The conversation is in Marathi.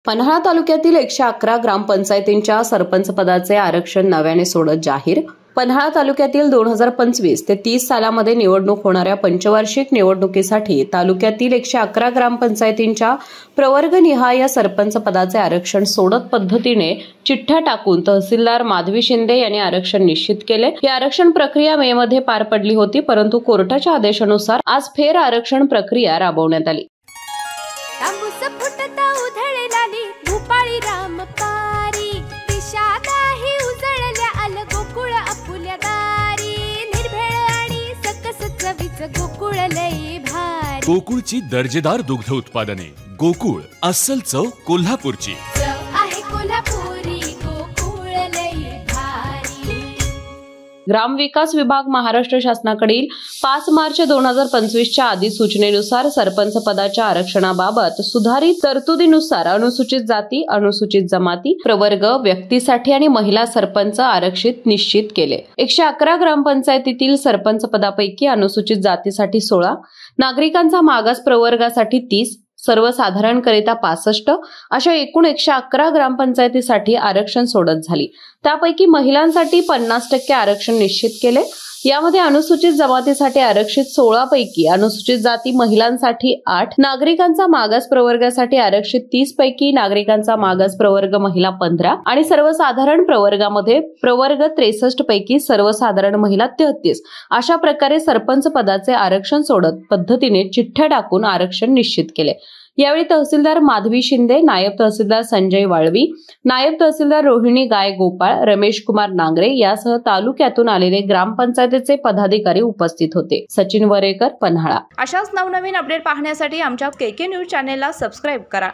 पन्हाळा तालुक्यातील 111 ग्रामपंचायतींच्या सरपंच पदाचे आरक्षण नव्याने सोडत जाहीर। पन्हाळा तालुक्यातील 2025 ते 30 सालामध्ये निवडणूक होणाऱ्या पंचवार्षिक निवडणुकीसाठी तालुक्यातील 111 ग्रामपंचायतींच्या प्रवर्गनिहाय सरपंच पदाचे आरक्षण सोडत पद्धतीने चिठ्ठ्या टाकून तहसीलदार माधवी शिंदे यांनी आरक्षण निश्चित केले। ही आरक्षण प्रक्रिया मे मध्ये पार पडली होती, परंतु कोर्टाच्या आदेशानुसार आज फेर आरक्षण प्रक्रिया राबवण्यात आली। भूपाळी रामपारी दिशादाही उजळल्या आल गोकुळ आपुल्या दारी निर्भेळ आणि सकस चवीच गोकुळ लई भारी। गोकुळची दर्जेदार दुग्ध उत्पादने गोकुळ अस्सल चव कोल्हापूरची आहे कोल्हापुरी गोकुळ लई भारी। ग्रामविकास विभाग महाराष्ट्र शासनाकडील 5 मार्च 2025 च्या अधिसूचनेनुसार सरपंच पदाच्या आरक्षणाबाबत सुधारित तरतुदीनुसार अनुसूचित जाती, अनुसूचित जमाती, प्रवर्ग, व्यक्तीसाठी आणि महिला सरपंच आरक्षित निश्चित केले। 111 ग्रामपंचायतीतील सरपंच पदापैकी अनुसूचित जातीसाठी 16, नागरिकांचा मागास प्रवर्गासाठी 30, सर्वसाधारणकरिता 65 अशा एकूण 111 ग्रामपंचायतीसाठी आरक्षण सोडत झाली। त्यापैकी महिलांसाठी 50% आरक्षण निश्चित केले। यामध्ये अनुसूचित जमातीसाठी आरक्षित 16 पैकी अनुसूचित जाती महिलांसाठी 8, नागरिकांचा मागास प्रवर्गासाठी आरक्षित 30 पैकी नागरिकांचा मागास प्रवर्ग महिला 15 आणि सर्वसाधारण प्रवर्गामध्ये प्रवर्ग 63 पैकी सर्वसाधारण महिला 33 अशा प्रकारे सरपंच पदाचे आरक्षण सोडत पद्धतीने चिठ्ठ्या टाकून आरक्षण निश्चित केले। यावेळी तहसीलदार माधवी शिंदे, नायब तहसीलदार संजय वाळवी, नायब तहसीलदार रोहिणी गाय गोपाळ, रमेश कुमार नांगरे यासह तालुक्यातून आलेले ग्रामपंचायतीचे पदाधिकारी उपस्थित होते। सचिन वरेकर, पन्हाळा। अशाच नवनवीन अपडेट पाहण्यासाठी आमच्या KK न्यूज चॅनेलला सबस्क्राइब करा।